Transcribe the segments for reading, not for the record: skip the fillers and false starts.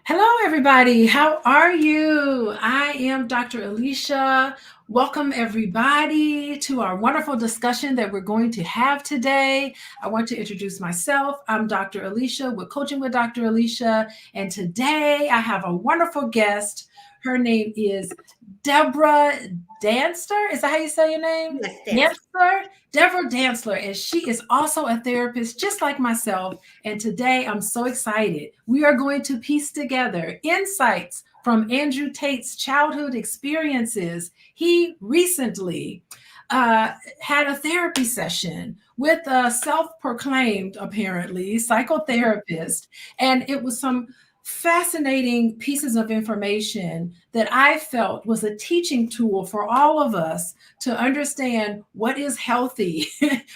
Hello, everybody. How are you? I am Dr. Alicia. Welcome, everybody, to our wonderful discussion that we're going to have today. I want to introduce myself. I'm Dr. Alicia with Coaching with Dr. Alicia. And today I have a wonderful guest. Her name is Debra Danster. Is that how you say your name? Yes, Dancer? Debra Dancer. And she is also a therapist, just like myself. And today I'm so excited. We are going to piece together insights from Andrew Tate's childhood experiences. He recently had a therapy session with a self-proclaimed, apparently, psychotherapist. And it was some fascinating pieces of information that I felt was a teaching tool for all of us to understand what is healthy,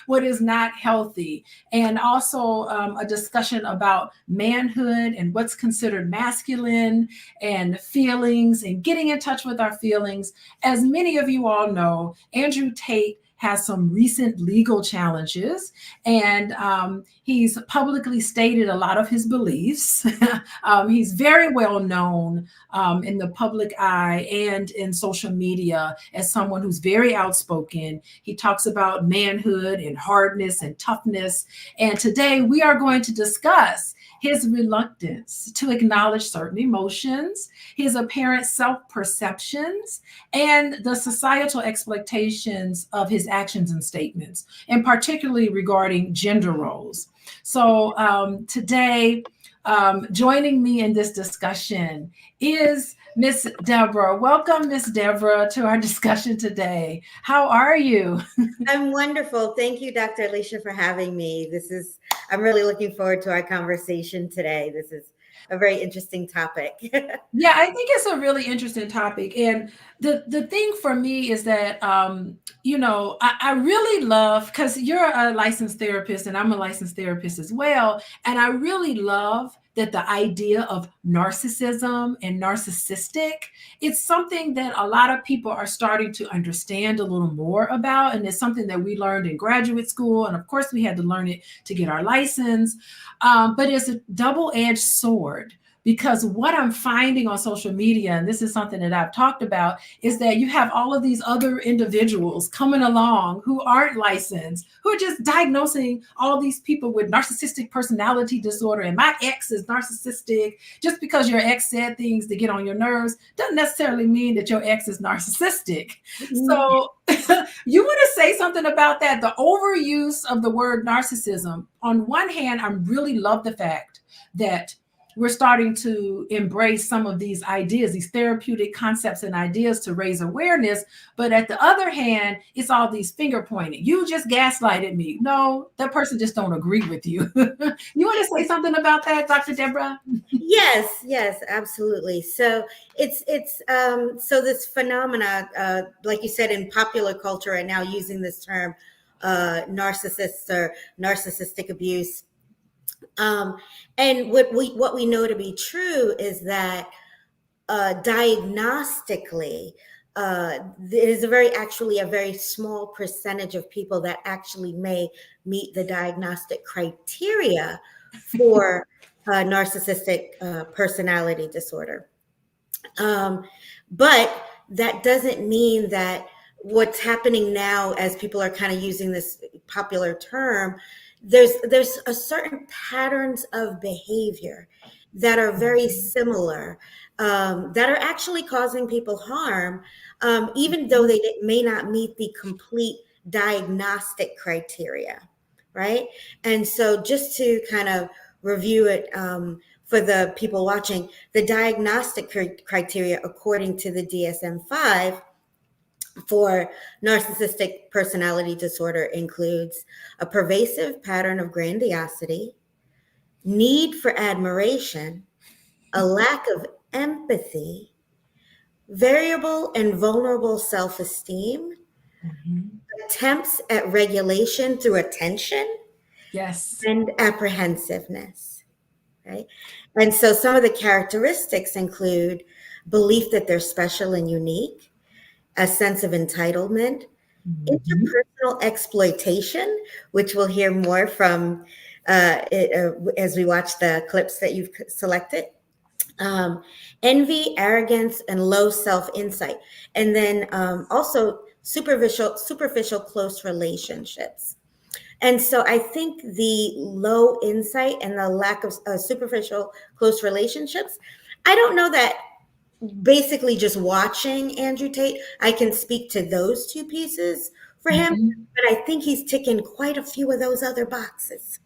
what is not healthy, and also a discussion about manhood and what's considered masculine and feelings and getting in touch with our feelings. As many of you all know, Andrew Tate has some recent legal challenges, and he's publicly stated a lot of his beliefs. He's very well known in the public eye and in social media as someone who's very outspoken. He talks about manhood and hardness and toughness. And today we are going to discuss his reluctance to acknowledge certain emotions, his apparent self-perceptions, and the societal expectations of his actions and statements, and particularly regarding gender roles. So today, joining me in this discussion is Miss Debra. Welcome, Miss Debra, to our discussion today. How are you? I'm wonderful. Thank you, Dr. Alicia, for having me. I'm really looking forward to our conversation today. This is a very interesting topic. Yeah, I think it's a really interesting topic. And the thing for me is that, I really love, because you're a licensed therapist and I'm a licensed therapist as well. And I really love that the idea of narcissism and narcissistic, it's something that a lot of people are starting to understand a little more about. And it's something that we learned in graduate school. And of course, we had to learn it to get our license. But it's a double-edged sword. Because what I'm finding on social media, and this is something that I've talked about, is that you have all of these other individuals coming along who aren't licensed, who are just diagnosing all these people with narcissistic personality disorder. And my ex is narcissistic. Just because your ex said things to get on your nerves doesn't necessarily mean that your ex is narcissistic. So you want to say something about that? The overuse of the word narcissism. On one hand, I really love the fact that we're starting to embrace some of these ideas, these therapeutic concepts and ideas to raise awareness. But at the other hand, it's all these finger pointing. You just gaslighted me. No, that person just don't agree with you. You want to say something about that, Dr. Debra? Yes, absolutely. So so this phenomena, like you said, in popular culture right now, using this term, narcissists or narcissistic abuse. And what we know to be true is that diagnostically, it is actually a very small percentage of people that actually may meet the diagnostic criteria for narcissistic personality disorder. But that doesn't mean that what's happening now, as people are kind of using this popular term, there's a certain patterns of behavior that are very similar, that are actually causing people harm, even though they may not meet the complete diagnostic criteria, right? And so just to kind of review it, for the people watching, the diagnostic criteria according to the DSM-5 for narcissistic personality disorder includes a pervasive pattern of grandiosity, need for admiration, a lack of empathy, variable and vulnerable self-esteem, attempts at regulation through attention, Yes. and apprehensiveness, right? And so some of the characteristics include belief that they're special and unique, a sense of entitlement, interpersonal exploitation, which we'll hear more from as we watch the clips that you've selected, um, envy, arrogance, and low self-insight. And then also superficial close relationships. And so I think the low insight and the lack of superficial close relationships, I don't know that basically just watching Andrew Tate, I can speak to those two pieces for him, Mhm. but I think he's ticking quite a few of those other boxes.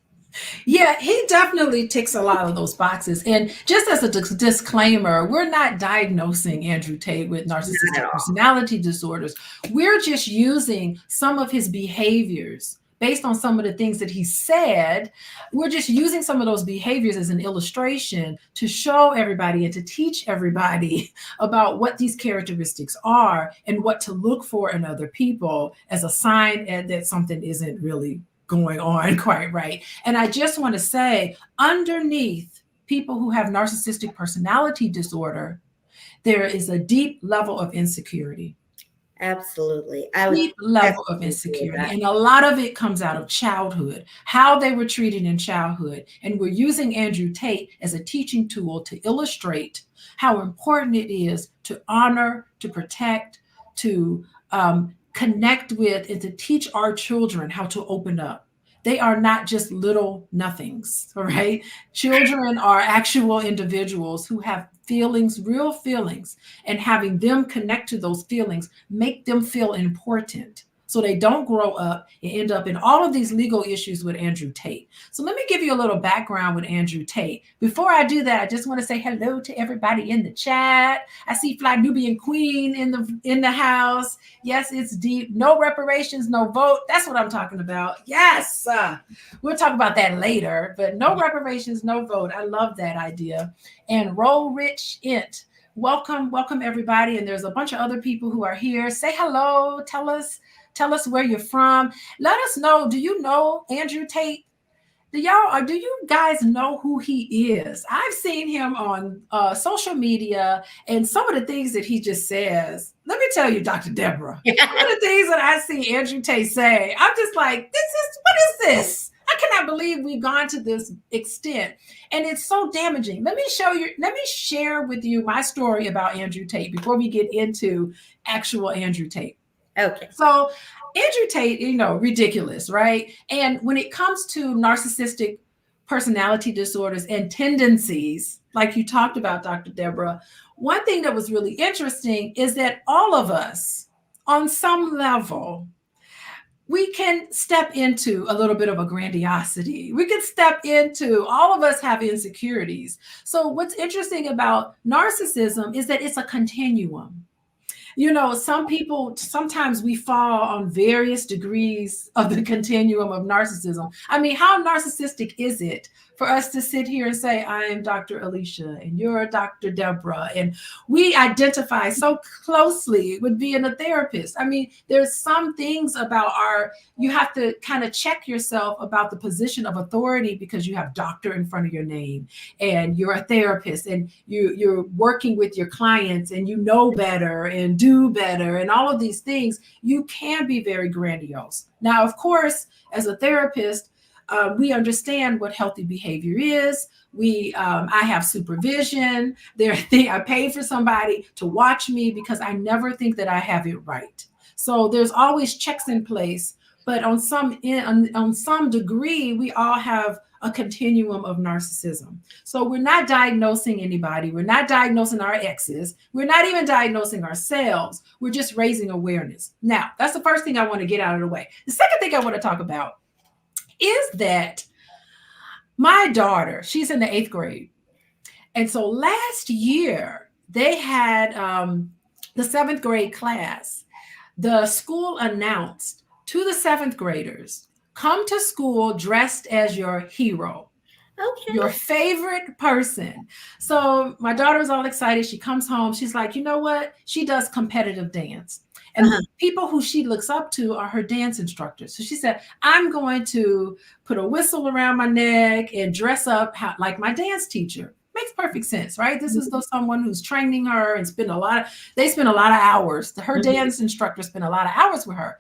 Yeah, he definitely ticks a lot of those boxes. And just as a disclaimer, we're not diagnosing Andrew Tate with Not at narcissistic all. personality disorders. We're just using some of his behaviors based on some of the things that he said. We're just using some of those behaviors as an illustration to show everybody and to teach everybody about what these characteristics are and what to look for in other people as a sign that something isn't really going on quite right. And I just want to say, underneath people who have narcissistic personality disorder, there is a deep level of insecurity. Absolutely. I would Deep level of definitely agree with insecurity. that. And a lot of it comes out of childhood, how they were treated in childhood. And we're using Andrew Tate as a teaching tool to illustrate how important it is to honor, to protect, to connect with, and to teach our children how to open up. They are not just little nothings, all right? Children are actual individuals who have feelings, real feelings, and having them connect to those feelings make them feel important so they don't grow up and end up in all of these legal issues with Andrew Tate. So let me give you a little background with Andrew Tate. Before I do that, I just want to say hello to everybody in the chat. I see Fly Nubian Queen in the house. Yes, it's deep. No reparations, no vote. That's what I'm talking about. Yes. We'll talk about that later, but no reparations, no vote. I love that idea. And Roll Rich Int. Welcome everybody. And there's a bunch of other people who are here. Say hello. Tell us where you're from. Let us know. Do you know Andrew Tate? Do y'all, or do you guys know who he is? I've seen him on social media and some of the things that he just says. Let me tell you, Dr. Debra, some of the things that I see Andrew Tate say, I'm just like, what is this? I cannot believe we've gone to this extent. And it's so damaging. Let me share with you my story about Andrew Tate before we get into actual Andrew Tate. Okay. So Andrew Tate, ridiculous, right? And when it comes to narcissistic personality disorders and tendencies, like you talked about, Dr. Debra, one thing that was really interesting is that all of us, on some level, we can step into a little bit of a grandiosity. We can step into, all of us have insecurities. So what's interesting about narcissism is that it's a continuum. Some people, sometimes we fall on various degrees of the continuum of narcissism. I mean, how narcissistic is it for us to sit here and say, I am Dr. Alicia and you're Dr. Debra, and we identify so closely with being a therapist? I mean, there's some things about you have to kind of check yourself about the position of authority because you have doctor in front of your name and you're a therapist and you're working with your clients and you know better and do better and all of these things. You can be very grandiose. Now, of course, as a therapist, we understand what healthy behavior is. I have supervision. I pay for somebody to watch me because I never think that I have it right. So there's always checks in place. But on some degree, we all have a continuum of narcissism. So we're not diagnosing anybody. We're not diagnosing our exes. We're not even diagnosing ourselves. We're just raising awareness. Now, that's the first thing I want to get out of the way. The second thing I want to talk about is that my daughter, she's in the 8th grade. And so last year, they had the 7th grade class. The school announced to the 7th graders, come to school dressed as your hero. Okay. Your favorite person. So my daughter was all excited. She comes home. She's like, you know what? She does competitive dance. And people who she looks up to are her dance instructors. So she said, I'm going to put a whistle around my neck and dress up like my dance teacher. Makes perfect sense, right? This is someone who's training her and they spend a lot of hours. Her dance instructor spent a lot of hours with her.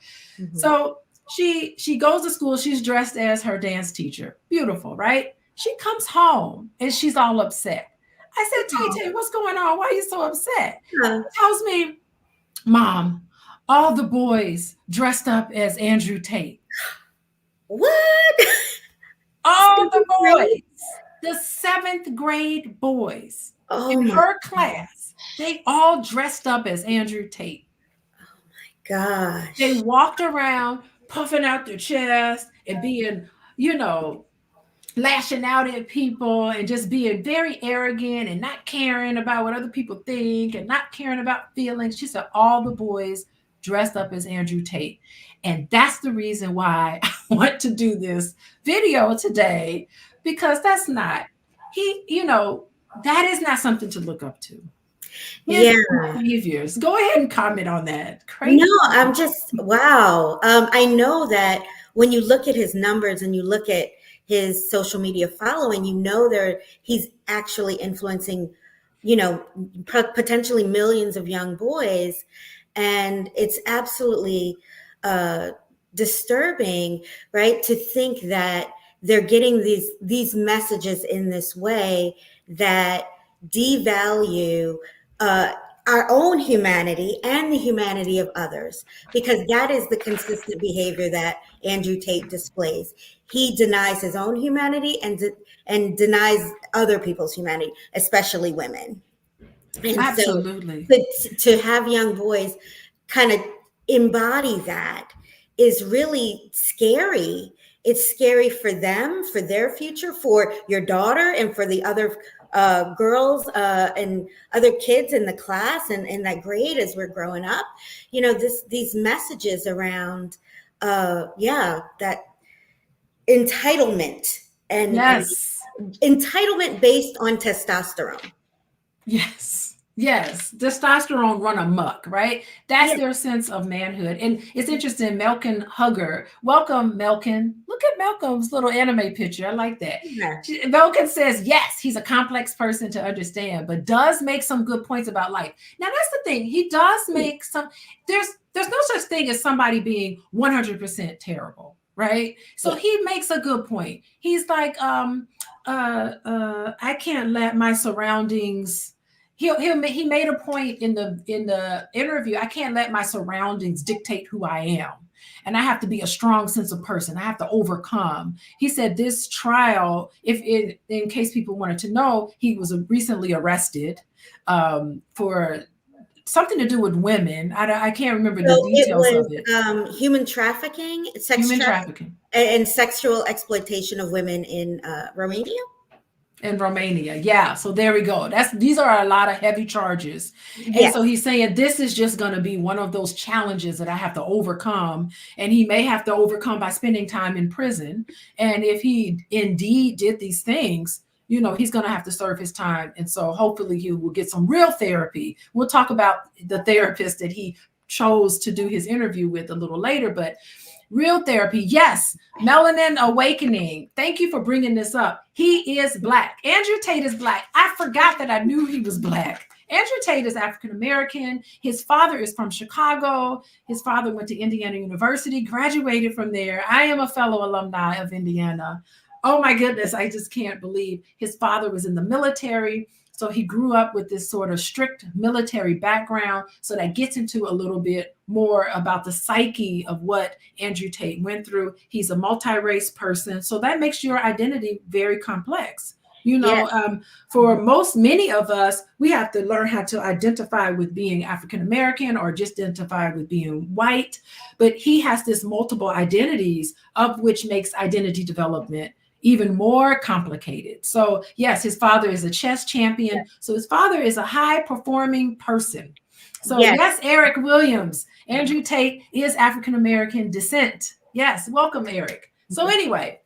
So she goes to school. She's dressed as her dance teacher. Beautiful, right? She comes home and she's all upset. I said, Tay, what's going on? Why are you so upset? Yeah. He tells me, Mom, all the boys dressed up as Andrew Tate. What? All the Seventh grade? boys, the seventh grade boys Oh in my her class, they all dressed up as Andrew Tate. They gosh. walked around puffing out their chest and being, you know, lashing out at people and just being very arrogant and not caring about what other people think and not caring about feelings. She said all the boys dressed up as Andrew Tate. And that's the reason why I want to do this video today, because that's not, that is not something to look up to. His Yeah. behaviors. Go ahead and comment on that. No, Crazy. I'm just, wow. I know that when you look at his numbers and you look at his social media following, you know he's actually influencing, potentially millions of young boys. And it's absolutely disturbing, right, to think that they're getting these messages in this way that devalue our own humanity and the humanity of others, because that is the consistent behavior that Andrew Tate displays. He denies his own humanity and denies other people's humanity, especially women. And so Absolutely. to have young boys kind of embody that is really scary. It's scary for them, for their future, for your daughter, and for the other girls and other kids in the class and in that grade as we're growing up. These messages around, that entitlement and Yes. entitlement based on testosterone. Yes. Testosterone run amok, right? That's Yeah. their sense of manhood. And it's interesting, Melkin Hugger. Welcome, Melkin. Look at Malcolm's little anime picture. I like that. Yeah. Melkin says, yes, he's a complex person to understand, but does make some good points about life. Now, that's the thing. He does make some, there's no such thing as somebody being 100% terrible, right? So he makes a good point. He's like, I can't let my surroundings. He made a point in the interview. I can't let my surroundings dictate who I am, and I have to be a strong sense of person. I have to overcome. He said this trial, in case people wanted to know, he was recently arrested for something to do with women. I can't remember the details of it. Human trafficking, Human trafficking. And sexual exploitation of women in Romania. In Romania. Yeah. So there we go. These are a lot of heavy charges. And Yes. so he's saying this is just going to be one of those challenges that I have to overcome. And he may have to overcome by spending time in prison. And if he indeed did these things, he's going to have to serve his time. And so hopefully he will get some real therapy. We'll talk about the therapist that he chose to do his interview with a little later, but real therapy. Yes. Melanin awakening. Thank you for bringing this up. He is Black. Andrew Tate is Black. I forgot that I knew he was Black. Andrew Tate is African-American. His father is from Chicago. His father went to Indiana University, graduated from there. I am a fellow alumni of Indiana. Oh my goodness. I just can't believe his father was in the military. So he grew up with this sort of strict military background. So that gets into a little bit more about the psyche of what Andrew Tate went through. He's a multi-race person. So that makes your identity very complex. For many of us, we have to learn how to identify with being African-American or just identify with being white. But he has this multiple identities, of which makes identity development even more complicated. So yes, his father is a chess champion. So his father is a high performing person. So yes, Eric Williams, Andrew Tate is African-American descent. Yes, welcome, Eric. So anyway,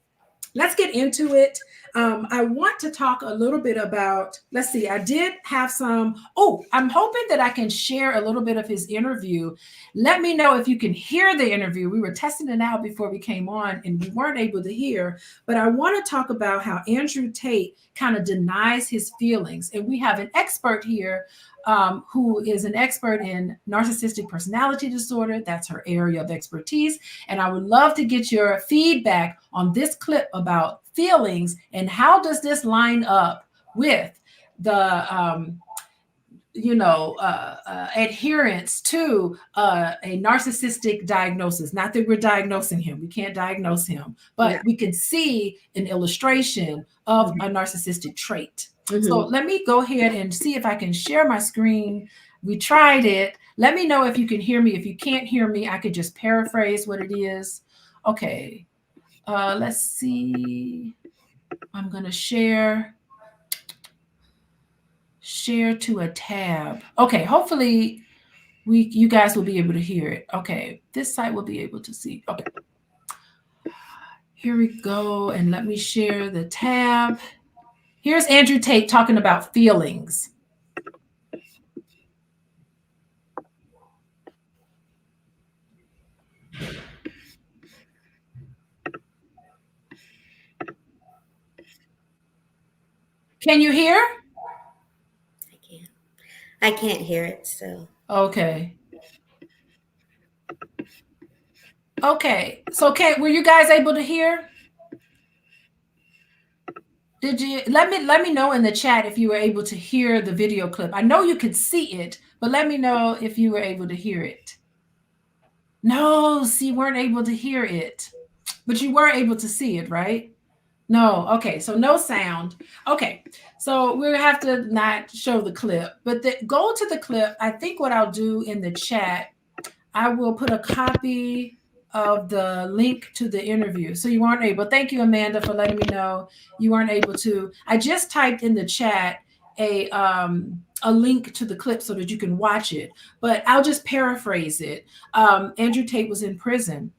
let's get into it. I want to talk a little bit about, let's see, I did have I'm hoping that I can share a little bit of his interview. Let me know if you can hear the interview. We were testing it out before we came on and we weren't able to hear, but I want to talk about how Andrew Tate kind of denies his feelings. And we have an expert here who is an expert in narcissistic personality disorder. That's her area of expertise. And I would love to get your feedback on this clip about feelings and how does this line up with the adherence to a narcissistic diagnosis. Not that we're diagnosing him, we can't diagnose him, but No. we can see an illustration of a narcissistic trait. So Mm-hmm. let me go ahead and see if I can share my screen. We tried it. Let me know if you can hear me. If you can't hear me, I could just paraphrase what it is. Okay, let's see. I'm going to share to a tab. Okay, hopefully you guys will be able to hear it. Okay, this site will be able to see. Okay, here we go, and let me share the tab. Here's Andrew Tate talking about feelings. Can you hear? I can't hear it, so. Okay. Okay, so were you guys able to hear? Did you let me know in the chat if you were able to hear the video clip? I know you could see it, but let me know if you were able to hear it. No, see, you weren't able to hear it, but you were able to see it, right? No. Okay, so no sound. Okay, so we'll have to not show the clip, but go to the clip. I think what I'll do in the chat, I will put a copy of the link to the interview. So you weren't able. Thank you, Amanda, for letting me know you weren't able to. I just typed in the chat a link to the clip so that you can watch it, but I'll just paraphrase it. Andrew Tate was in prison,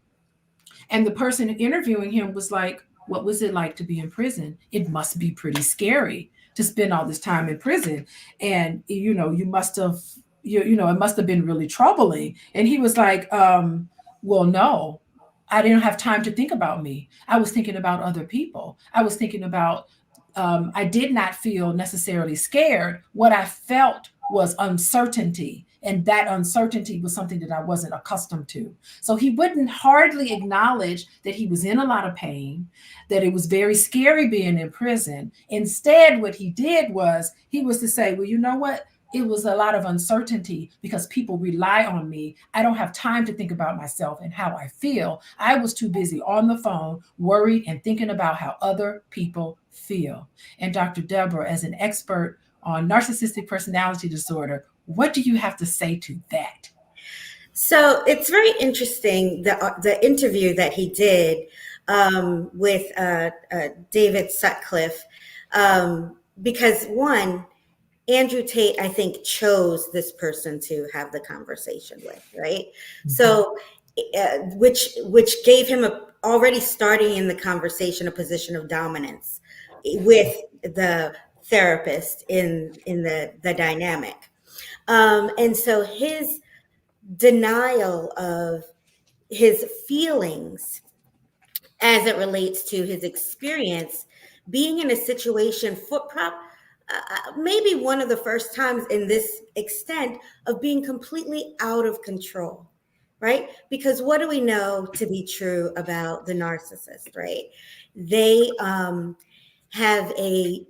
and the person interviewing him was like, what was it like to be in prison? It must be pretty scary to spend all this time in prison. And, you must have, it must have been really troubling. And he was like, well, no, I didn't have time to think about me. I was thinking about other people. I was thinking about, I did not feel necessarily scared. What I felt was uncertainty. And that uncertainty was something that I wasn't accustomed to. So he wouldn't hardly acknowledge that he was in a lot of pain, that it was very scary being in prison. Instead, what he did was he was to say, well, you know what? It was a lot of uncertainty because people rely on me. I don't have time to think about myself and how I feel. I was too busy on the phone, worried and thinking about how other people feel. And Dr. Debra, as an expert on narcissistic personality disorder, what do you have to say to that? So it's very interesting, the interview that he did with David Sutcliffe, because one, Andrew Tate, I think, chose this person to have the conversation with, right? Mm-hmm. So, which gave him already starting in the conversation a position of dominance with the therapist in the dynamic. And so his denial of his feelings as it relates to his experience being in a situation maybe one of the first times in this extent of being completely out of control, right? Because what do we know to be true about the narcissist, right? They have a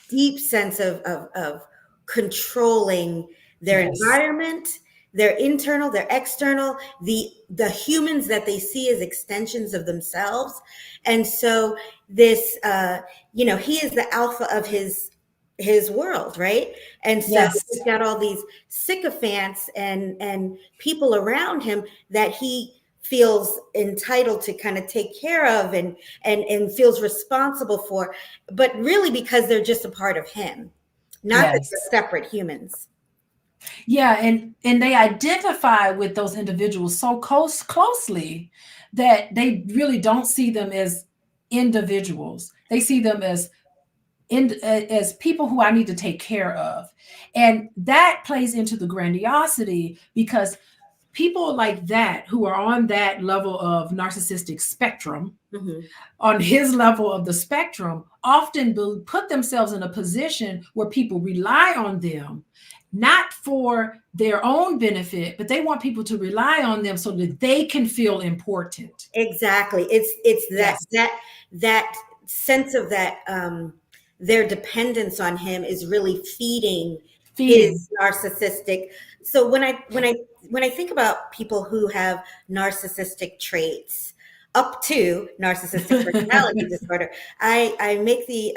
deep sense of controlling their environment, their internal, their external, the humans that they see as extensions of themselves. And so this, he is the alpha of his world, right? And so he's got all these sycophants and people around him that he feels entitled to kind of take care of and feels responsible for, but really because they're just a part of him, not that they're separate humans. Yeah, and they identify with those individuals so closely that they really don't see them as individuals. They see them as people who I need to take care of. And that plays into the grandiosity because people like that who are on that level of narcissistic spectrum, on his level of the spectrum, often put themselves in a position where people rely on them, not for their own benefit, but they want people to rely on them so that they can feel important. Exactly. It's that sense of that their dependence on him is really feeding Feeding. his narcissistic. So when I think about people who have narcissistic traits up to narcissistic personality disorder, I make the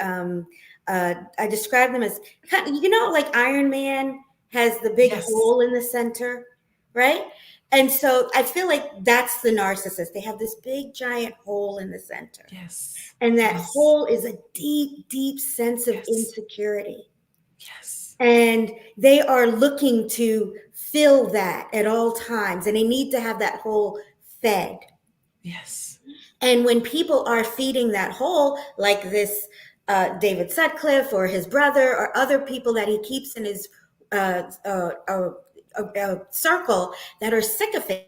I describe them as kind of, like Iron Man has the big Yes. hole in the center, right? And so I feel like that's the narcissist. They have this big giant hole in the center. Yes. And that Yes. hole is a deep, deep sense of Yes. insecurity. Yes. And they are looking to fill that at all times. And they need to have that hole fed. Yes. And when people are feeding that hole, like this David Sutcliffe or his brother or other people that he keeps in his circle that are sycophants,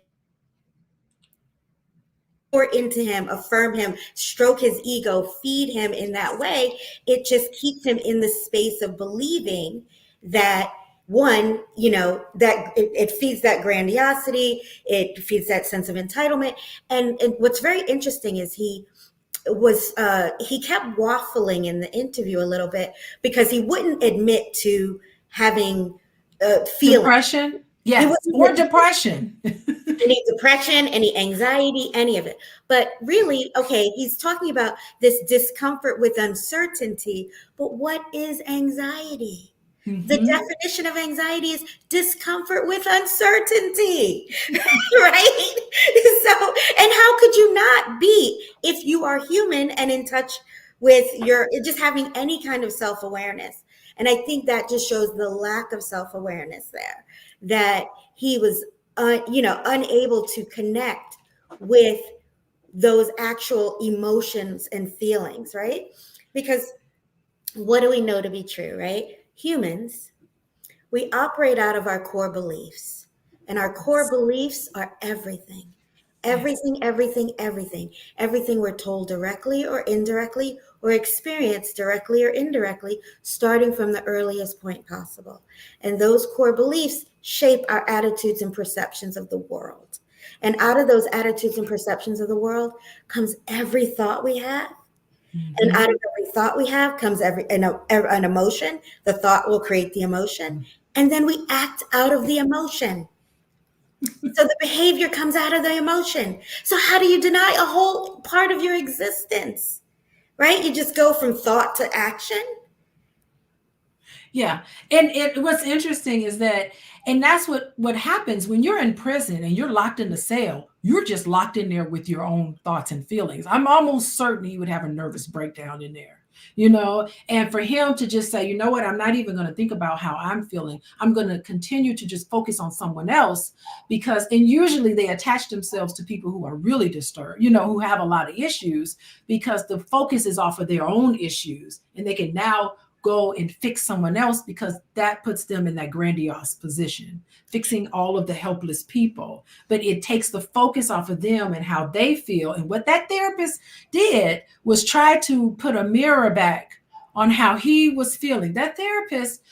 pour into him, affirm him, stroke his ego, feed him in that way, it just keeps him in the space of believing that one, that it feeds that grandiosity, it feeds that sense of entitlement. And what's very interesting is he kept waffling in the interview a little bit because he wouldn't admit to having feelings. Depression. He Yes. wouldn't Or admit depression. any depression, any anxiety, any of it. But really, okay, he's talking about this discomfort with uncertainty. But what is anxiety? The Mm-hmm. definition of anxiety is discomfort with uncertainty, right? So, and how could you not be if you are human and in touch with your, just having any kind of self-awareness? And I think that just shows the lack of self-awareness there, that he was, unable to connect with those actual emotions and feelings, right? Because what do we know to be true, right? Humans, we operate out of our core beliefs, and our core beliefs are everything. Yes. Everything, everything, everything. Everything we're told directly or indirectly, or experienced directly or indirectly, starting from the earliest point possible. And those core beliefs shape our attitudes and perceptions of the world. And out of those attitudes and perceptions of the world comes every thought we have. And Mm-hmm. out of every thought we have comes an emotion. The thought will create the emotion. And then we act out of the emotion. So the behavior comes out of the emotion. So how do you deny a whole part of your existence? Right? You just go from thought to action. Yeah. And what's interesting is that, and that's what happens when you're in prison and you're locked in the cell, you're just locked in there with your own thoughts and feelings. I'm almost certain he would have a nervous breakdown in there, and for him to just say, you know what, I'm not even going to think about how I'm feeling. I'm going to continue to just focus on someone else, and usually they attach themselves to people who are really disturbed, who have a lot of issues, because the focus is off of their own issues and they can now go and fix someone else, because that puts them in that grandiose position, fixing all of the helpless people. But it takes the focus off of them and how they feel. And what that therapist did was try to put a mirror back on how he was feeling. That therapist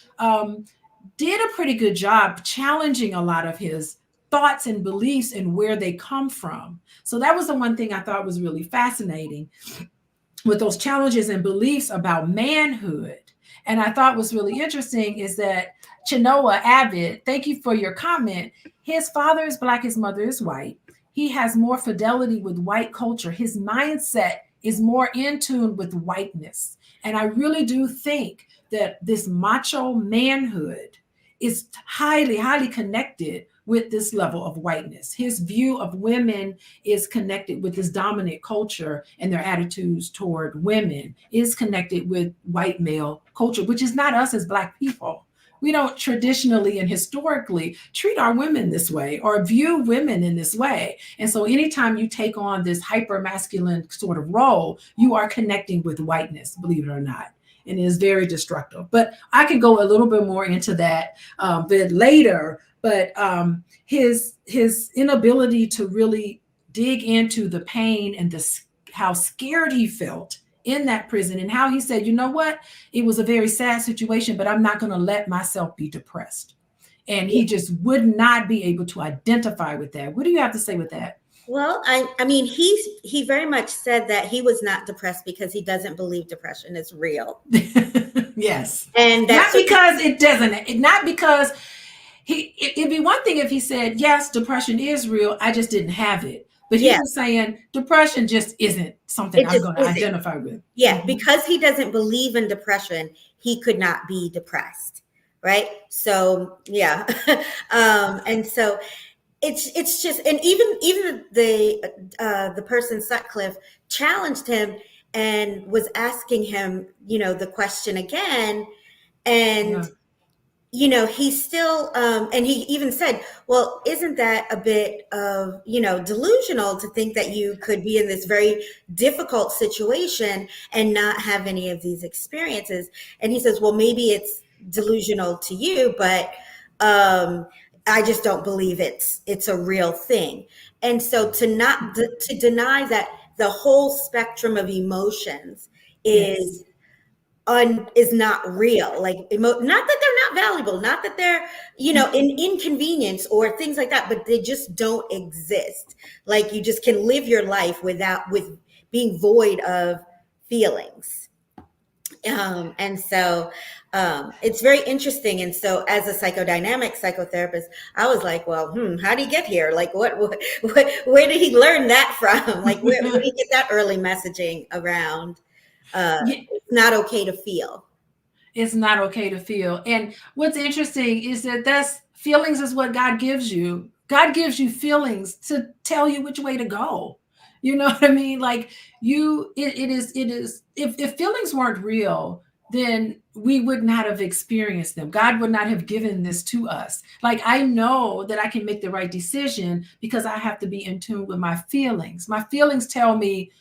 did a pretty good job challenging a lot of his thoughts and beliefs and where they come from. So that was the one thing I thought was really fascinating with those challenges and beliefs about manhood. And I thought was really interesting is that Chinoa Avid, thank you for your comment. His father is Black, his mother is white. He has more fidelity with white culture. His mindset is more in tune with whiteness. And I really do think that this macho manhood is highly, highly connected with this level of whiteness. His view of women is connected with this dominant culture, and their attitudes toward women is connected with white male culture, which is not us as Black people. We don't traditionally and historically treat our women this way or view women in this way. And so anytime you take on this hyper masculine sort of role, you are connecting with whiteness, believe it or not. And it is very destructive. But I can go a little bit more into that bit later. But his inability to really dig into the pain and how scared he felt in that prison, and how he said, you know what, it was a very sad situation, but I'm not going to let myself be depressed. And he just would not be able to identify with that. What do you have to say with that? Well, I mean, he very much said that he was not depressed because he doesn't believe depression is real, Yes. and Not that's because it doesn't, not because it'd be one thing if he said, yes, depression is real, I just didn't have it. But he yeah, was saying depression just isn't something it I'm just going to isn't. identify with. Yeah, Mhm. because he doesn't believe in depression, he could not be depressed, right? So yeah, and so it's just, and even the person Sutcliffe challenged him and was asking him, the question again, and Yeah. he's still, and he even said, well, isn't that a bit of, delusional to think that you could be in this very difficult situation and not have any of these experiences? And he says, well, maybe it's delusional to you, but I just don't believe it's a real thing. And so to deny that the whole spectrum of emotions Yes. is is not real, like not that they're not valuable, not that they're in inconvenience or things like that, but they just don't exist. Like, you just can live your life with being void of feelings. And so it's very interesting. And so as a psychodynamic psychotherapist, I was like, well, how did he get here? Like, where did he learn that from? Like, where did he get that early messaging around Yeah, it's not okay to feel? it's not okay to feel. And what's interesting is that that's feelings is what God gives you. God gives you feelings to tell you which way to go. You know what I mean? Like it is if feelings weren't real, then we would not have experienced them. God would not have given this to us. Like, I know that I can make the right decision because I have to be in tune with my feelings. My feelings tell me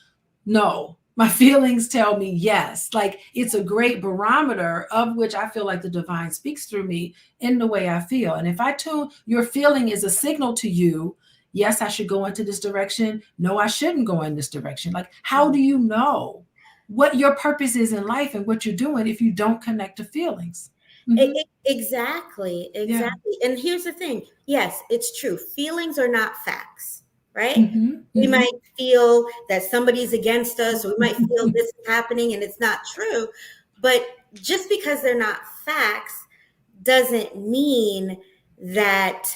no. My feelings tell me yes. Like, it's a great barometer of which I feel like the divine speaks through me in the way I feel. And if I tune, your feeling is a signal to you, yes, I should go into this direction. No, I shouldn't go in this direction. Like, how do you know what your purpose is in life and what you're doing if you don't connect to feelings? Mm-hmm. Exactly, Yeah. exactly. And here's the thing. Yes, it's true. Feelings are not facts, right? Mm-hmm. We Mm-hmm. might feel that somebody's against us, or we might feel this is happening and it's not true. But just because they're not facts doesn't mean that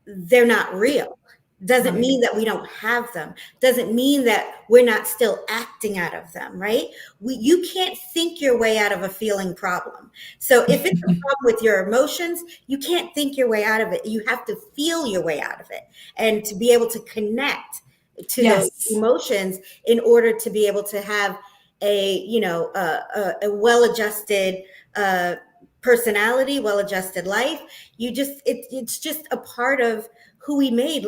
they're not real. Doesn't Right. mean that we don't have them. Doesn't mean that we're not still acting out of them, right? You can't think your way out of a feeling problem. So if it's a problem with your emotions, you can't think your way out of it. You have to feel your way out of it, and to be able to connect to those Yes. emotions in order to be able to have a well-adjusted personality, well-adjusted life. It's just a part of who we made,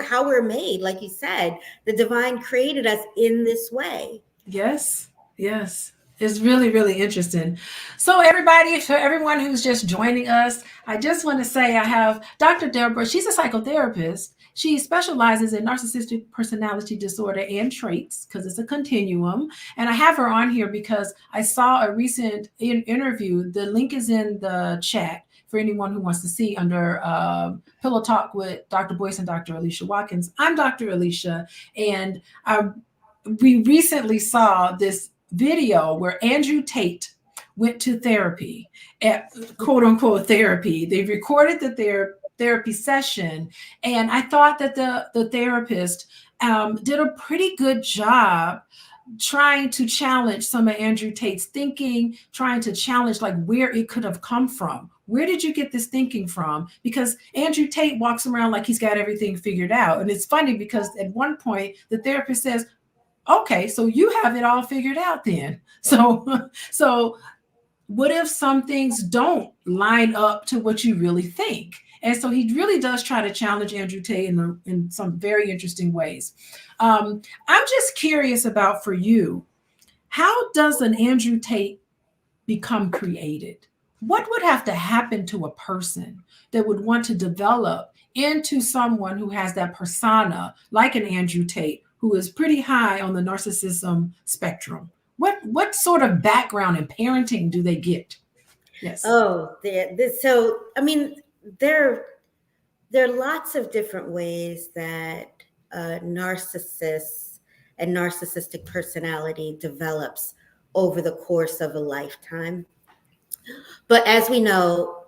how we're made. Like you said, the divine created us in this way. Yes, yes. It's really, really interesting. So, everybody, for everyone who's just joining us, I just want to say I have Dr. Debra. She's a psychotherapist. She specializes in narcissistic personality disorder and traits because it's a continuum. And I have her on here because I saw a recent interview. The link is in the chat for anyone who wants to see under Pillow Talk with Dr. Boyce and Dr. Alicia Watkins. I'm Dr. Alicia, and I we recently saw this video where Andrew Tate went to therapy, at quote unquote therapy. They recorded their therapy session, and I thought that the therapist did a pretty good job trying to challenge some of Andrew Tate's thinking, trying to challenge like where it could have come from. Where did you get this thinking from? Because Andrew Tate walks around like he's got everything figured out. And it's funny because at one point the therapist says, okay, so you have it all figured out then. So what if some things don't line up to what you really think? And so he really does try to challenge Andrew Tate in some very interesting ways. I'm just curious about, for you, how does an Andrew Tate become created? What would have to happen to a person that would want to develop into someone who has that persona, like an Andrew Tate, who is pretty high on the narcissism spectrum? What sort of background and parenting do they get? Yes. Oh, so I mean, there there are lots of different ways that narcissists and narcissistic personality develops over the course of a lifetime. But as we know,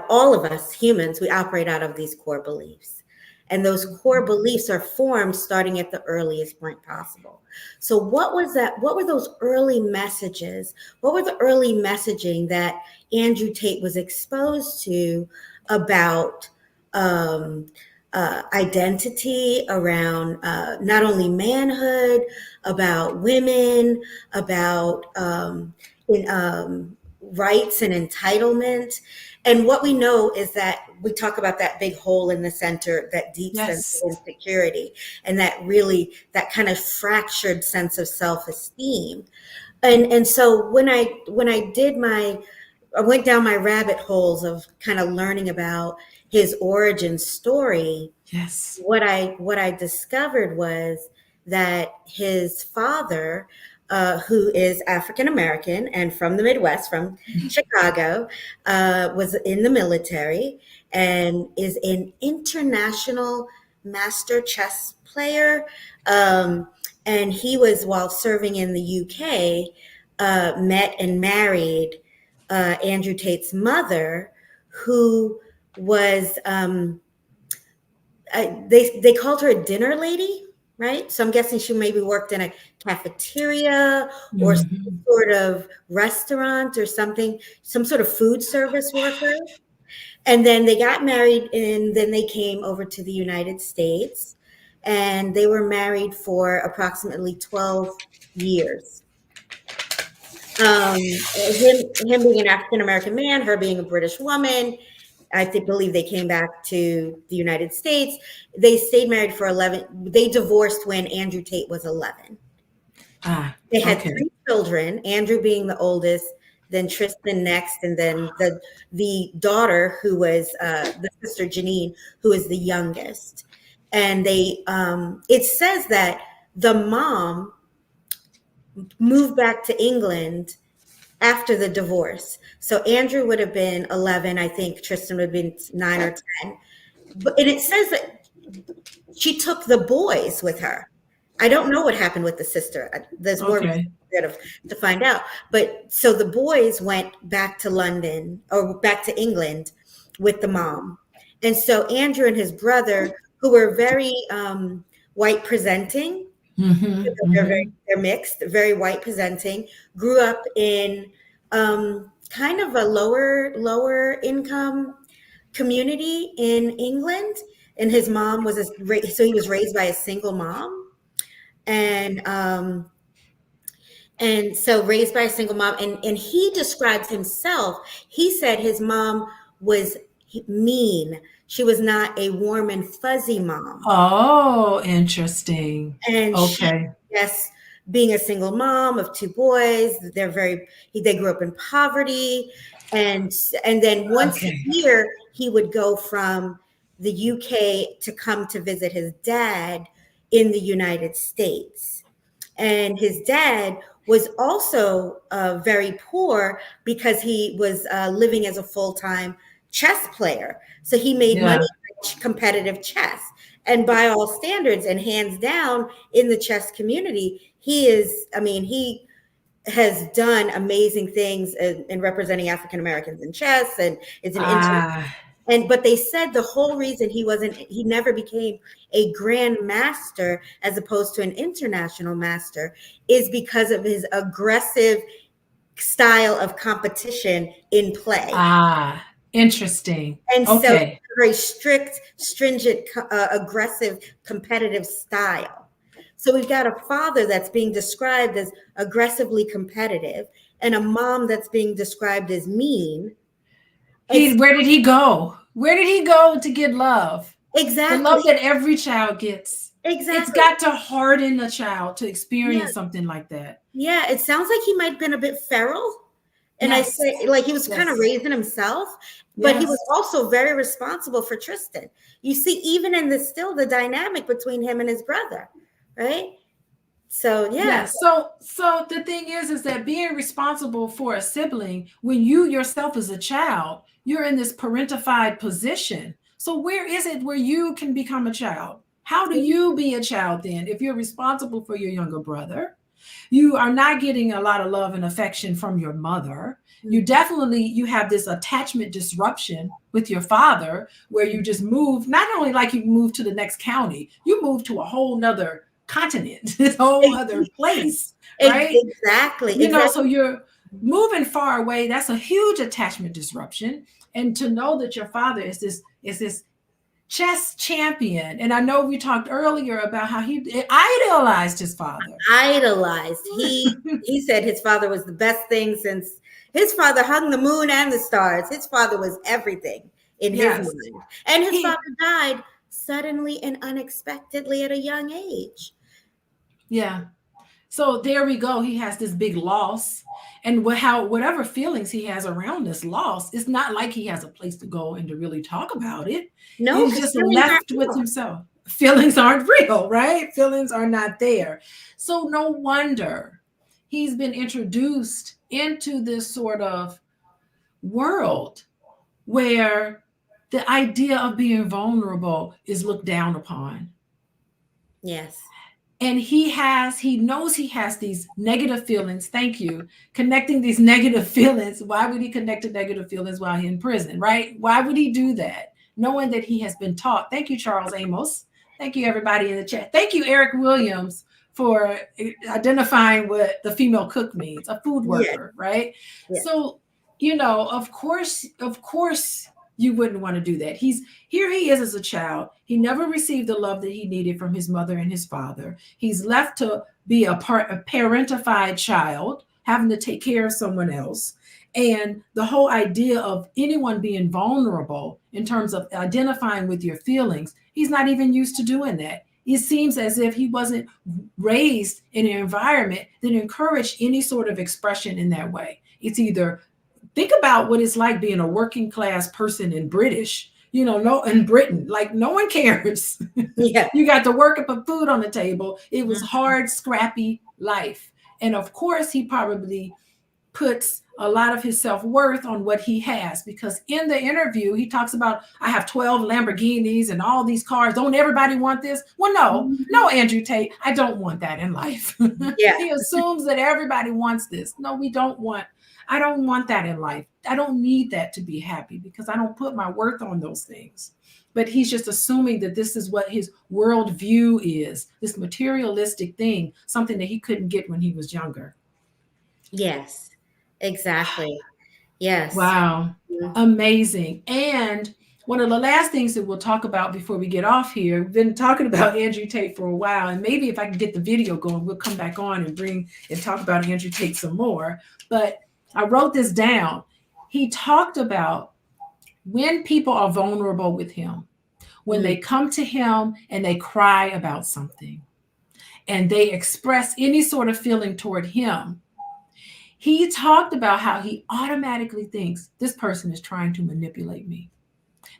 all of us humans, we operate out of these core beliefs. And those core beliefs are formed starting at the earliest point possible. So what was that? What were those early messages? What were the early messaging that Andrew Tate was exposed to about identity, around not only manhood, about women, about rights and entitlement? And what we know is that we talk about that big hole in the center, that deep sense of insecurity, and that kind of fractured sense of self-esteem. And so when I went down my rabbit holes of kind of learning about his origin story, yes, what I discovered was that his father, who is African American and from the Midwest, from Chicago, was in the military and is an international master chess player. And he was, while serving in the UK, met and married Andrew Tate's mother, who was, they called her a dinner lady. Right. So I'm guessing she maybe worked in a cafeteria or some sort of restaurant or something, some sort of food service worker. And then they got married, and then they came over to the United States, and they were married for approximately 12 years. Him being an African-American man, her being a British woman. I believe they came back to the United States. They stayed married for 11. They divorced when Andrew Tate was 11. They had 3 children, Andrew being the oldest, then Tristan next, and then the daughter, who was the sister Janine, who is the youngest. And they, it says that the mom moved back to England after the divorce. So Andrew would have been 11. I think Tristan would have been 9 or 10. And it says that she took the boys with her. I don't know what happened with the sister. There's more to find out. But so the boys went back to London, or back to England, with the mom. And so Andrew and his brother, who were very white presenting, they're mixed, very white presenting, grew up in kind of a lower income community in England. And his mom was so he was raised by a single mom. And so raised by a single mom, and he describes himself. He said his mom was mean. She was not a warm and fuzzy mom. Oh, interesting. And yes, being a single mom of 2 boys, they grew up in poverty. And then once a year, he would go from the UK to come to visit his dad in the United States. And his dad was also very poor because he was living as a full-time chess player. So he made money in competitive chess. And by all standards and hands down in the chess community, he has done amazing things in representing African Americans in chess, and it's an but they said the whole reason he never became a grand master as opposed to an international master is because of his aggressive style of competition in play. Interesting. And so very strict, stringent, aggressive, competitive style. So we've got a father that's being described as aggressively competitive, and a mom that's being described as mean. Where did he go? Where did he go to get love? Exactly. The love that every child gets. Exactly. It's got to harden a child to experience something like that. Yeah, it sounds like he might have been a bit feral. And I say, like, he was kind of raising himself, but he was also very responsible for Tristan. You see, even in the dynamic between him and his brother, right? So, So the thing is that being responsible for a sibling, when you yourself as a child, you're in this parentified position. So where is it where you can become a child? How do you be a child then if you're responsible for your younger brother? You are not getting a lot of love and affection from your mother. You definitely, you have this attachment disruption with your father where you just move, not only like you move to the next county, you move to a whole nother continent, this whole other place, right? Exactly. You know, Exactly. so you're moving far away. That's a huge attachment disruption. And to know that your father is this chess champion. And I know we talked earlier about how he idealized his father. Idolized. He said his father was the best thing since his father hung the moon and the stars. His father was everything in his Yes. mind. And his He, father died suddenly and unexpectedly at a young age. yeah. So there we go. He has this big loss. And whatever feelings he has around this loss, it's not like he has a place to go and to really talk about it. No, He's because just feelings aren't left with real. himself. Feelings aren't real, right? Feelings are not there. So no wonder he's been introduced into this sort of world where the idea of being vulnerable is looked down upon. Yes. And he knows he has these negative feelings. Thank you. Connecting these negative feelings. Why would he connect to negative feelings while he's in prison, right? Why would he do that? Knowing that he has been taught. Thank you, Charles Amos. Thank you, everybody in the chat. Thank you, Eric Williams, for identifying what the female cook means, a food Yes. worker, right? Yes. So, of course, you wouldn't want to do that. Here he is as a child. He never received the love that he needed from his mother and his father. He's left to be a parentified child, having to take care of someone else. And the whole idea of anyone being vulnerable in terms of identifying with your feelings, he's not even used to doing that. It seems as if he wasn't raised in an environment that encouraged any sort of expression in that way. It's either think about what it's like being a working class person in in Britain, like no one cares. Yeah. You got to work and put food on the table. It was hard, scrappy life. And of course, he probably puts a lot of his self-worth on what he has, because in the interview he talks about, I have 12 Lamborghinis and all these cars. Don't everybody want this? Well, no, Andrew Tate, I don't want that in life. Yeah. He assumes that everybody wants this. No, I don't want that in life. I don't need that to be happy because I don't put my worth on those things. But he's just assuming that this is what his worldview is, this materialistic thing, something that he couldn't get when he was younger. Yes. Exactly. Yes. Wow. Amazing. And one of the last things that we'll talk about before we get off here, we've been talking about Andrew Tate for a while, and maybe if I can get the video going, we'll come back on and talk about Andrew Tate some more. But I wrote this down. He talked about when people are vulnerable with him, when they come to him and they cry about something and they express any sort of feeling toward him. He talked about how he automatically thinks this person is trying to manipulate me,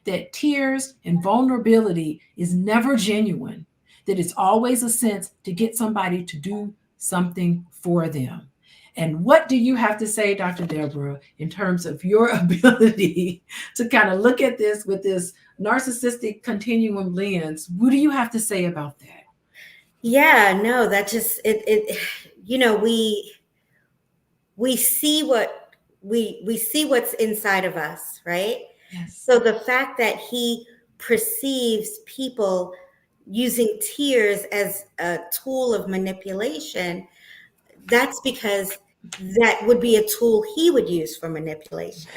that tears and vulnerability is never genuine, that it's always a sense to get somebody to do something for them. And what do you have to say, Dr. Debra, in terms of your ability to kind of look at this with this narcissistic continuum lens? What do you have to say about that? Yeah, no, that just we see what we see what's inside of us, right? Yes. So the fact that he perceives people using tears as a tool of manipulation, that's because that would be a tool he would use for manipulation,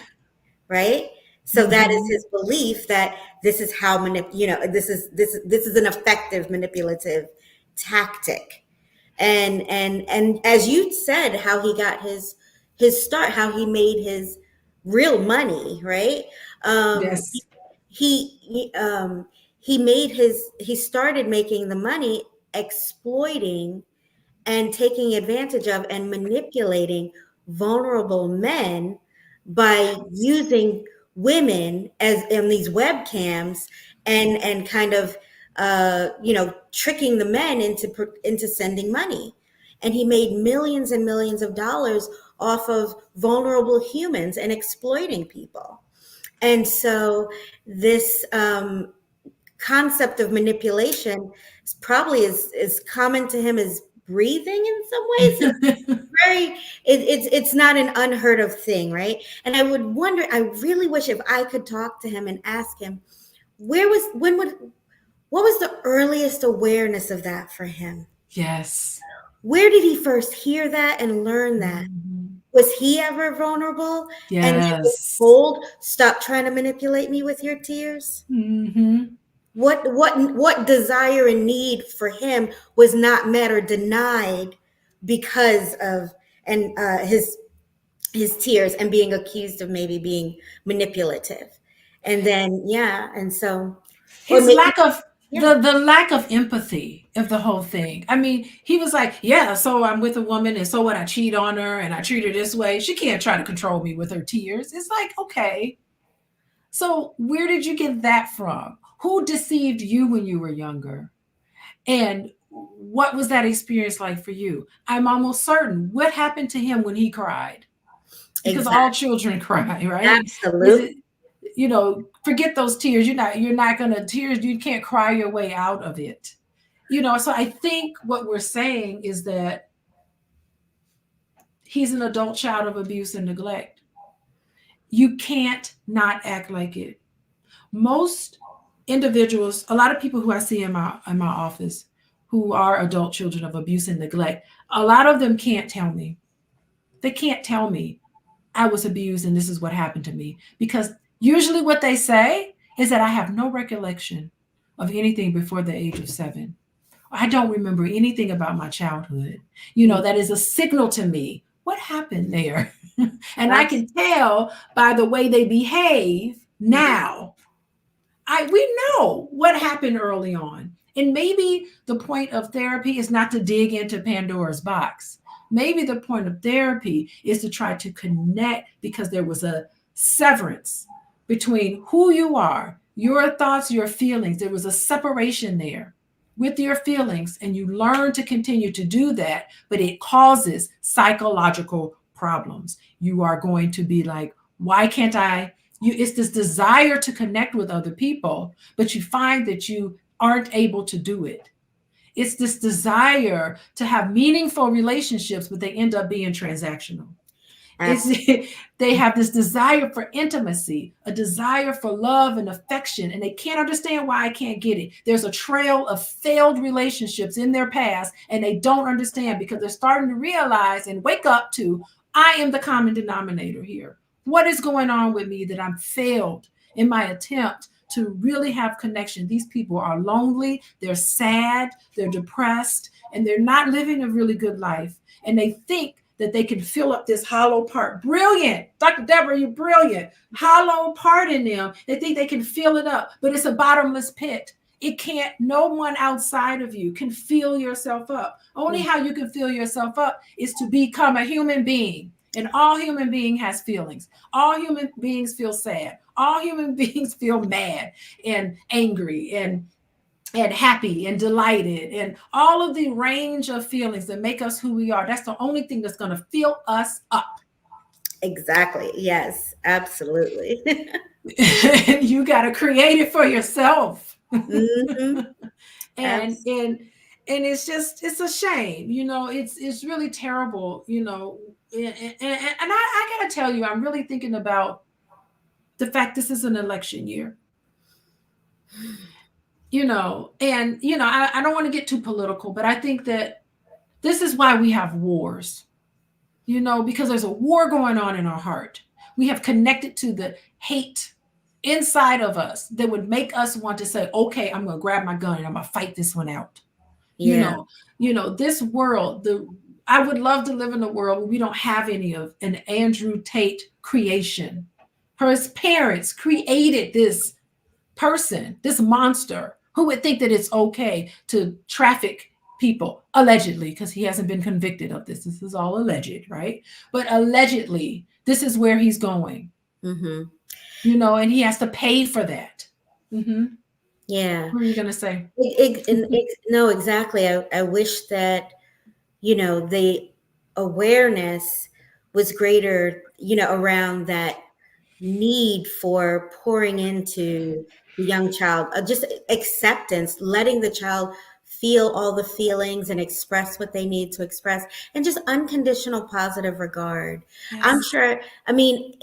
right? So that is his belief that this is how this is an effective manipulative tactic. And as you said, how he got his start, how he made his real money, right? Yes. He started making the money exploiting and taking advantage of and manipulating vulnerable men by using women as in these webcams and kind of tricking the men into sending money. And he made millions and millions of dollars off of vulnerable humans and exploiting people. And so this concept of manipulation is probably as common to him as breathing in some ways. Very, it's not an unheard of thing, right? And I would wonder, I really wish if I could talk to him and ask him, what was the earliest awareness of that for him? Yes. Where did he first hear that and learn that? Mhm. Was he ever vulnerable and then was Yes. told, stop trying to manipulate me with your tears? Hmm. What desire and need for him was not met or denied because of and his tears and being accused of maybe being manipulative, and then and so or His maybe lack of yeah the lack of empathy of the whole thing. I mean, he was like, yeah, so I'm with a woman, and so what, I cheat on her and I treat her this way. She can't try to control me with her tears. It's like, okay. So where did you get that from? Who deceived you when you were younger? And what was that experience like for you? I'm almost certain. What happened to him when he cried? Because all exactly, children cry, right? Was absolutely. it, forget those tears. You're not gonna tears, you can't cry your way out of it. So I think what we're saying is that he's an adult child of abuse and neglect. You can't not act like it. Most individuals, a lot of people who I see in my office who are adult children of abuse and neglect, a lot of them can't tell me. They can't tell me I was abused and this is what happened to me, because usually what they say is that I have no recollection of anything before the age of 7. I don't remember anything about my childhood. That is a signal to me. What happened there? And I can tell by the way they behave Absolutely. now. We know what happened early on. And maybe the point of therapy is not to dig into Pandora's box. Maybe the point of therapy is to try to connect, because there was a severance between who you are, your thoughts, your feelings. There was a separation there with your feelings, and you learn to continue to do that, but it causes psychological problems. You are going to be like, why can't I? It's this desire to connect with other people, but you find that you aren't able to do it. It's this desire to have meaningful relationships, but they end up being transactional. It's They have this desire for intimacy, a desire for love and affection, and they can't understand why I can't get it. There's a trail of failed relationships in their past, and they don't understand, because they're starting to realize and wake up to, I am the common denominator here. What is going on with me that I'm failed in my attempt to really have connection? These people are lonely, they're sad, they're depressed, and they're not living a really good life. And they think that they can fill up this hollow part. Brilliant. Dr. Debra, you're brilliant. Hollow part in them. They think they can fill it up, but it's a bottomless pit. It can't, no one outside of you can fill yourself up. Only how you can fill yourself up is to become a human being. And all human being has feelings. All human beings feel sad. All human beings feel mad and angry and happy and delighted, and all of the range of feelings that make us who we are. That's the only thing that's going to fill us up. Exactly. Yes, absolutely. You got to create it for yourself. Hmm. and and and it's a shame. It's really terrible. And I gotta tell you, I'm really thinking about the fact this is an election year. I don't want to get too political, but I think that this is why we have wars, because there's a war going on in our heart. We have connected to the hate inside of us that would make us want to say, okay, I'm going to grab my gun and I'm going to fight this one out. You Yeah. know, this world, I would love to live in a world where we don't have any of an Andrew Tate creation. His parents created this person, this monster, who would think that it's okay to traffic people, allegedly, because he hasn't been convicted of this. This is all alleged, right? But allegedly, this is where he's going, Hmm. and he has to pay for that. Mm-hmm. Yeah. What are you going to say? No, exactly. I wish that, the awareness was greater, around that need for pouring into the young child, just acceptance, letting the child feel all the feelings and express what they need to express, and just unconditional positive regard. I'm Yes. sure, I mean,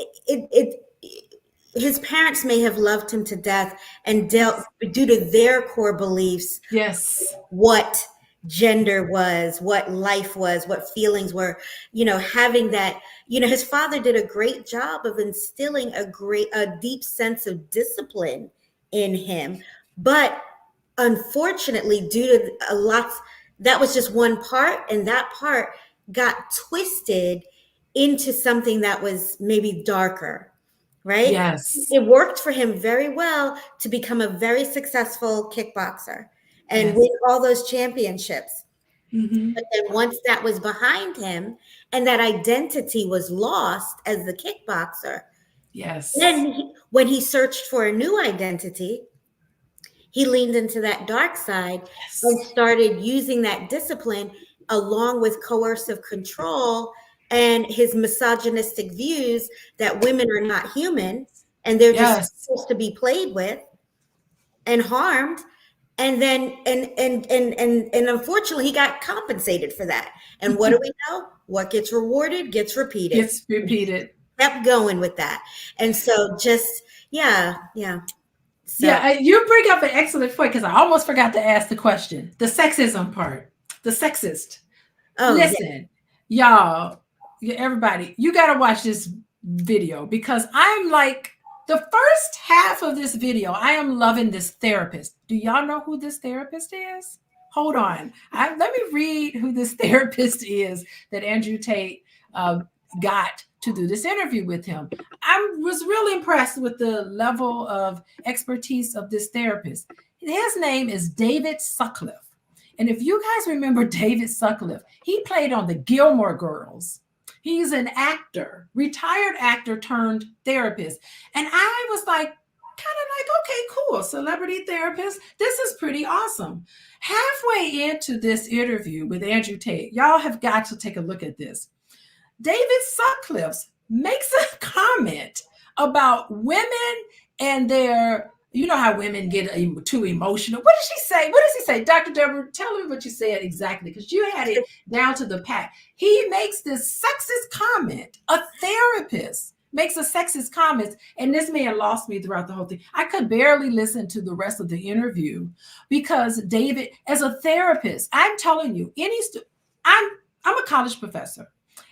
his parents may have loved him to death and dealt Yes. due to their core beliefs Yes. what gender was, what life was, what feelings were, having that, his father did a great job of instilling a deep sense of discipline in him. But unfortunately, due to a lot, that was just one part, and that part got twisted into something that was maybe darker, right? Yes. It worked for him very well to become a very successful kickboxer and Yes. win all those championships. Hmm. But then once that was behind him and that identity was lost as the kickboxer, Yes. then when he searched for a new identity, he leaned into that dark side and Yes. started using that discipline along with coercive control and his misogynistic views that women are not human and they're just Yes. supposed to be played with and harmed. And then and unfortunately he got compensated for that. And what do we know? What gets rewarded gets repeated. Gets repeated. Kept going with that. And so just yeah. So Yeah, you bring up an excellent point because I almost forgot to ask the question. The sexism part, the sexist. oh yeah. Listen, y'all, everybody, you got to watch this video because I'm like, the first half of this video, I am loving this therapist. Do y'all know who this therapist is? Hold on. Let me read who this therapist is that Andrew Tate got to do this interview with him. I was really impressed with the level of expertise of this therapist. His name is David Sutcliffe. And if you guys remember David Sutcliffe, he played on the Gilmore Girls. He's an actor, retired actor turned therapist. And I was like, kind of like, okay, cool, celebrity therapist. This is pretty awesome. Halfway into this interview with Andrew Tate, y'all have got to take a look at this. David Sutcliffe makes a comment about women and their, you know how women get too emotional. What did she say? What does he say? Dr. Debra, tell me what you said exactly, because you had it down to the pat. He makes this sexist comment. A therapist makes a sexist comment, and this man lost me throughout the whole thing. I could barely listen to the rest of the interview because David, as a therapist, I'm telling you, I'm a college professor.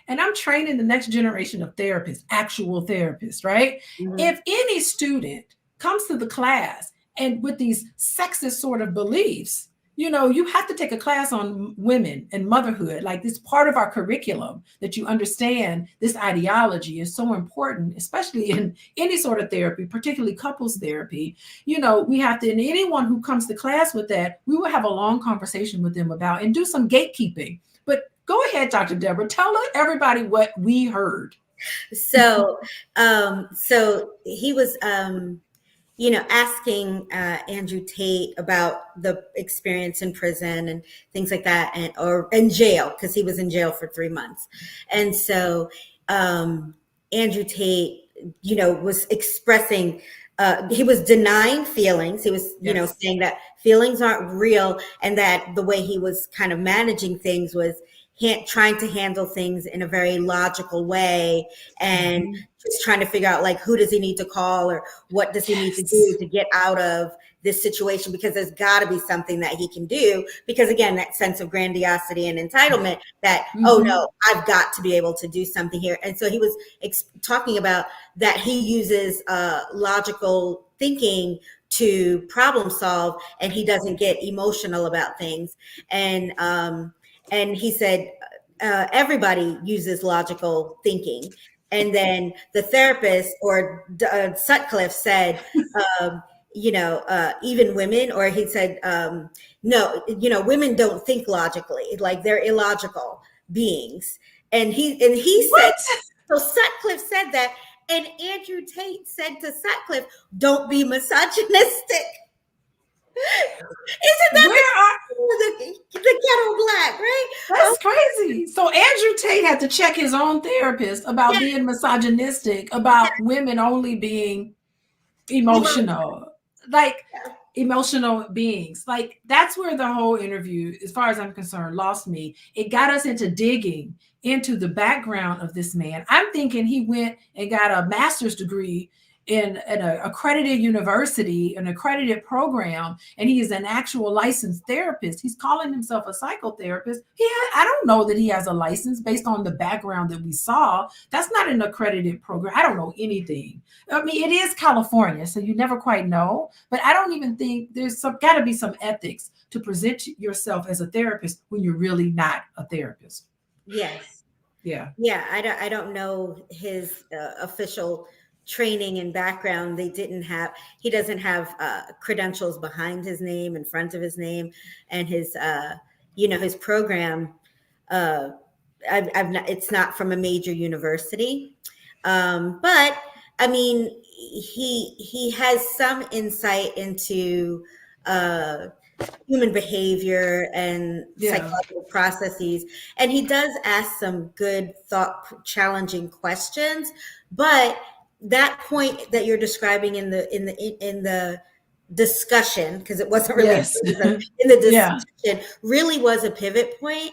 And I'm training the next generation of therapists, actual therapists, right? Mhm. If any student comes to the class and with these sexist sort of beliefs, you have to take a class on women and motherhood. Like, this part of our curriculum, that you understand this ideology is so important, especially in any sort of therapy, particularly couples therapy. We have to, and anyone who comes to class with that, we will have a long conversation with them about and do some gatekeeping. But go ahead, Dr. Debra, tell everybody what we heard. So he was asking Andrew Tate about the experience in prison and things like that, or in jail, because he was in jail for 3 months. And so Andrew Tate, was expressing, he was denying feelings. He was, Yes. saying that feelings aren't real, and that the way he was kind of managing things was trying to handle things in a very logical way, and Mhm. just trying to figure out, like, who does he need to call or what does he need to do Yes. to get out of this situation, because there's got to be something that he can do, because again, that sense of grandiosity and entitlement, that, oh Mhm. no, I've got to be able to do something here. And so he was talking about that he uses logical thinking to problem solve, and he doesn't get emotional about things. And he said, everybody uses logical thinking. And then the therapist, or Sutcliffe, said, um, even women, or he said, no, women don't think logically, like they're illogical beings. And he said, What? so Sutcliffe said that, and Andrew Tate said to Sutcliffe, don't be misogynistic. Isn't that Where are the ghetto black, right? Oh, That's crazy. So Andrew Tate had to check his own therapist about yeah, being misogynistic, about women only being emotional, like emotional beings. Like that's where the whole interview, as far as I'm concerned, lost me. It got us into digging into the background of this man. I'm thinking he went and got a master's degree in an accredited university, an accredited program, and he is an actual licensed therapist. He's calling himself a psychotherapist. I don't know that he has a license based on the background that we saw. That's not an accredited program. I don't know anything. I mean, it is California, so you never quite know. But I don't even think there's got to be some ethics to present yourself as a therapist when you're really not a therapist. yes. Yeah. Yeah, I don't know his official training and background. He doesn't have credentials behind his name, in front of his name, and his his program. I've not, it's not from a major university, but I mean, he has some insight into human behavior and Yeah. psychological processes, and he does ask some good, thought challenging questions. But that point that you're describing in the discussion, because it wasn't really Yes. in the Yeah. discussion, really was a pivot point,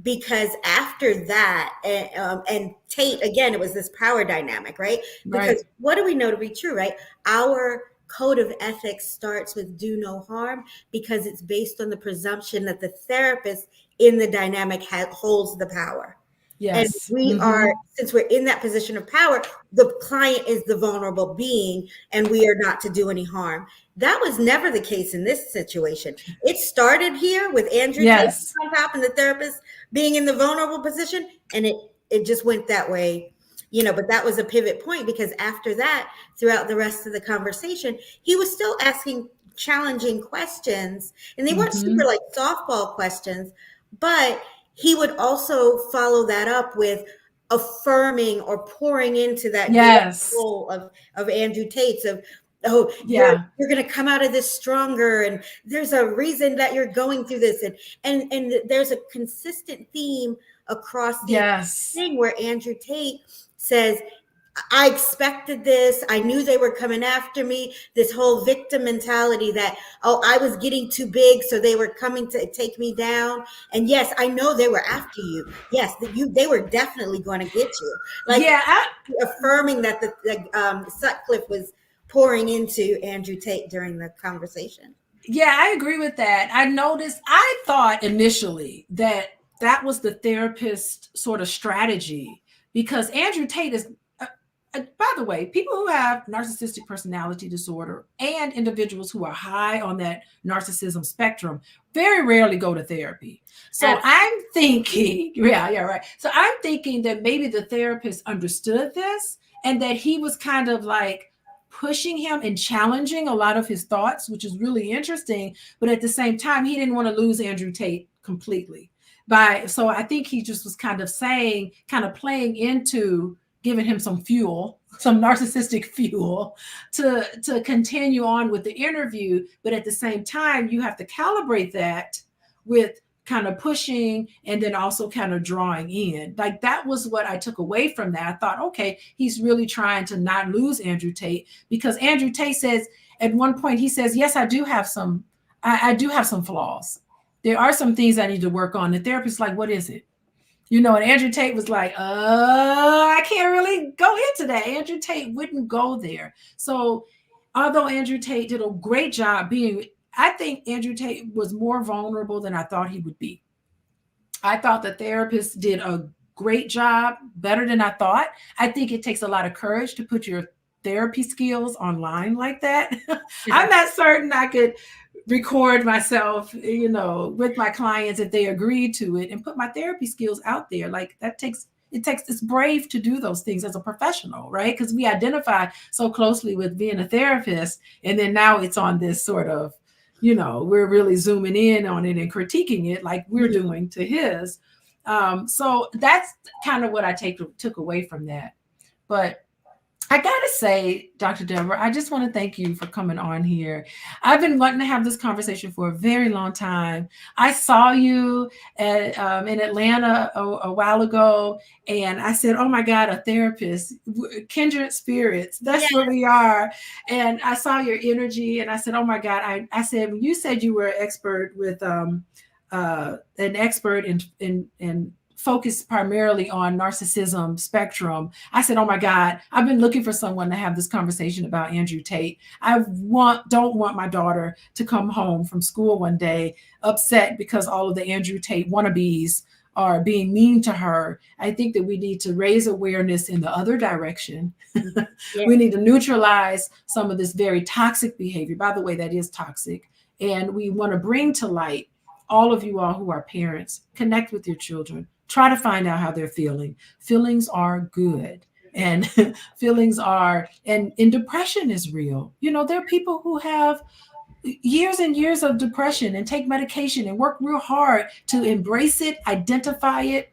because after that, and Tate, again, it was this power dynamic, right? Right. Because what do we know to be true, right? Our code of ethics starts with do no harm, because it's based on the presumption that the therapist in the dynamic holds the power. And Yes. we are, since we're in that position of power, the client is the vulnerable being, and we are not to do any harm. That was never the case in this situation. It started here with Andrew Tate Yes. on top and the therapist being in the vulnerable position, and it just went that way, but that was a pivot point, because after that, throughout the rest of the conversation, he was still asking challenging questions, and they weren't super like softball questions, but he would also follow that up with affirming or pouring into that great Yes. role of Andrew Tate's of, oh, Yeah. you're going to come out of this stronger, and there's a reason that you're going through this, and there's a consistent theme across the Yes. thing where Andrew Tate says, I expected this. I knew they were coming after me. This whole victim mentality that, oh, I was getting too big, so they were coming to take me down. And yes, I know they were after you. Yes, they were definitely going to get you. Like, Yeah. affirming that Sutcliffe was pouring into Andrew Tate during the conversation. Yeah, I agree with that. I thought initially that that was the therapist sort of strategy, because Andrew Tate is, by the way, people who have narcissistic personality disorder and individuals who are high on that narcissism spectrum very rarely go to therapy. So Absolutely. I'm thinking, yeah, right. So I'm thinking that maybe the therapist understood this, and that he was kind of like pushing him and challenging a lot of his thoughts, which is really interesting. But at the same time, he didn't want to lose Andrew Tate completely. So I think he just was kind of playing into giving him some fuel, some narcissistic fuel to continue on with the interview. But at the same time, you have to calibrate that with kind of pushing and then also kind of drawing in. Like that was what I took away from that. I thought, okay, he's really trying to not lose Andrew Tate, because Andrew Tate says at one point, he says, yes, I do have some flaws. There are some things I need to work on. The therapist's like, what is it? And Andrew Tate was like, I can't really go into that. Andrew Tate wouldn't go there. So although Andrew Tate did a great job I think Andrew Tate was more vulnerable than I thought he would be. I thought the therapist did a great job, better than I thought. I think it takes a lot of courage to put your therapy skills online like that. I'm not certain I could record myself, with my clients if they agree to it, and put my therapy skills out there. Like it's brave to do those things as a professional, right? Because we identify so closely with being a therapist, and then now it's on this sort of, we're really zooming in on it and critiquing it like we're doing to his. So that's kind of what I took away from that. But I gotta say, Dr. Debra, I just want to thank you for coming on here. I've been wanting to have this conversation for a very long time. I saw you in Atlanta a while ago, and I said, "Oh my God, a therapist, kindred spirits. Yeah. That's what we are." And I saw your energy, and I said, "Oh my God!" I said, when you said you were an expert in focused primarily on narcissism spectrum. I said, "Oh my God, I've been looking for someone to have this conversation about Andrew Tate. Don't want my daughter to come home from school one day upset because all of the Andrew Tate wannabes are being mean to her." I think that we need to raise awareness in the other direction. Yeah. We need to neutralize some of this very toxic behavior. By the way, that is toxic. And we want to bring to light all of you all who are parents. Connect with your children. Try to find out how they're feeling. Feelings are good. And feelings are, and depression is real. You know, there are people who have years and years of depression and take medication and work real hard to embrace it, identify it,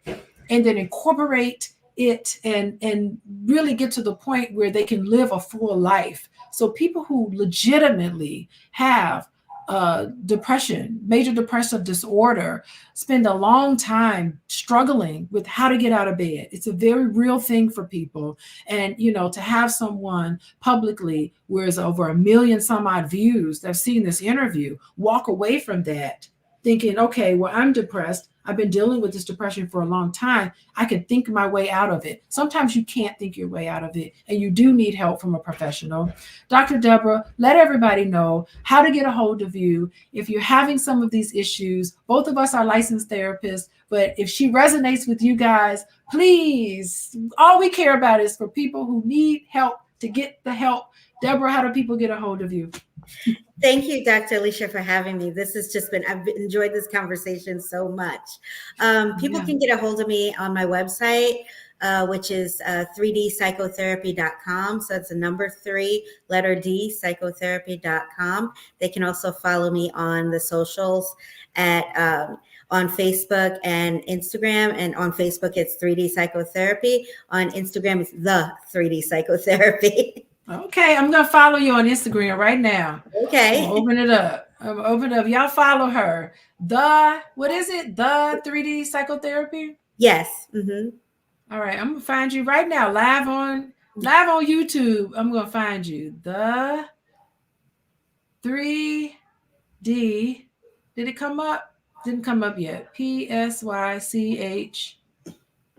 and then incorporate it and really get to the point where they can live a full life. So people who legitimately have depression, major depressive disorder, spend a long time struggling with how to get out of bed. It's a very real thing for people. And, you know, to have someone publicly, where it's over 1 million some odd views that have seen this interview, walk away from that thinking, okay, well, I'm depressed. I've been dealing with this depression for a long time. I can think my way out of it. Sometimes you can't think your way out of it, and you do need help from a professional. Dr. Debra, let everybody know how to get a hold of you if you're having some of these issues. Both of us are licensed therapists, but if she resonates with you guys, please, all we care about is for people who need help to get the help. Debra, how do people get a hold of you? Thank you, Dr. Alicia, for having me. This has just been, I've enjoyed this conversation so much. People can get a hold of me on my website, which is 3dpsychotherapy.com. So it's a number 3, letter D, psychotherapy.com. They can also follow me on the socials at on Facebook and Instagram. And on Facebook, it's 3D Psychotherapy. On Instagram, it's the 3D Psychotherapy. Okay, I'm gonna follow you on Instagram right now. Okay. Open it up. Open it up. Y'all follow her. What is it? The 3D psychotherapy? Yes. Mm-hmm. All right, I'm gonna find you right now, live on YouTube. I'm gonna find you. The 3D. Did it come up? Didn't come up yet. PSYCH.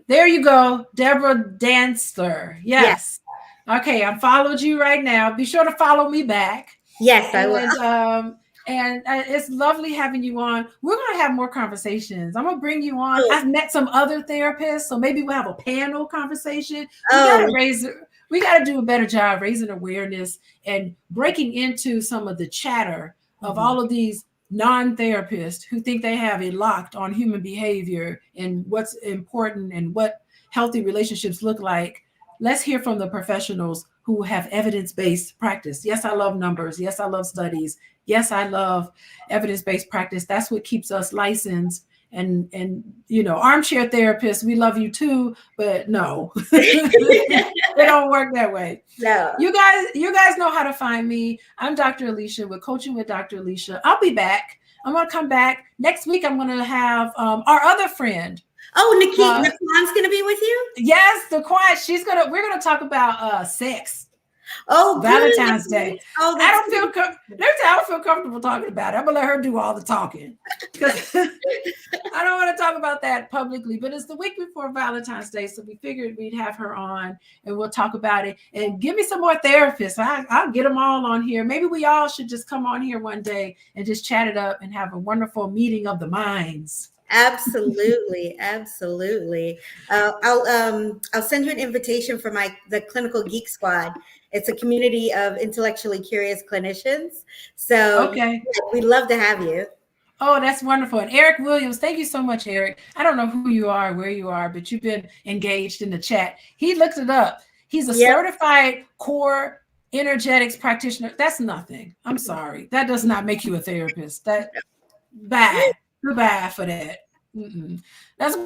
There you go, Debra Dantzler. Yes. Okay, I followed you right now. Be sure to follow me back. Yes, I will. And it's lovely having you on. We're going to have more conversations. I'm going to bring you on. I've met some other therapists, so maybe we'll have a panel conversation. We got to do a better job raising awareness and breaking into some of the chatter of all of these non-therapists who think they have it locked on human behavior and what's important and what healthy relationships look like. Let's hear from the professionals who have evidence-based practice. Yes, I love numbers. Yes, I love studies. Yes, I love evidence-based practice. That's what keeps us licensed. And you know, armchair therapists, we love you too, but no, it don't work that way. No. You guys know how to find me. I'm Dr. Alicia with Coaching with Dr. Alicia. I'll be back. I'm going to come back next week. I'm going to have our other friend. Oh, Naquan's going to be with you? Yes, Naquan. We're going to talk about sex. Oh, Valentine's Day. Oh, I don't feel comfortable talking about it. I'm gonna let her do all the talking because I don't want to talk about that publicly. But it's the week before Valentine's Day, so we figured we'd have her on and we'll talk about it. And give me some more therapists. I'll get them all on here. Maybe we all should just come on here one day and just chat it up and have a wonderful meeting of the minds. Absolutely, absolutely. I'll send you an invitation for the Clinical Geek Squad. It's a community of intellectually curious clinicians. So we'd love to have you. Oh, that's wonderful. And Eric Williams, thank you so much, Eric. I don't know who you are, where you are, but you've been engaged in the chat. He looked it up. He's a certified core energetics practitioner. That's nothing. I'm sorry. That does not make you a therapist. Bad. Goodbye for that. That's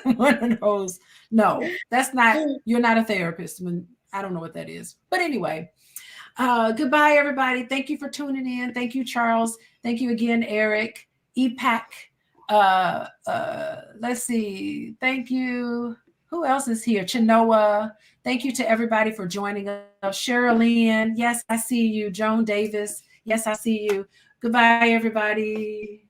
one of those. No, that's not. You're not a therapist. I don't know what that is. But anyway, goodbye, everybody. Thank you for tuning in. Thank you, Charles. Thank you again, Eric. EPAC. Let's see. Thank you. Who else is here? Chinoa. Thank you to everybody for joining us. Sherilyn. Yes, I see you. Joan Davis. Yes, I see you. Goodbye, everybody.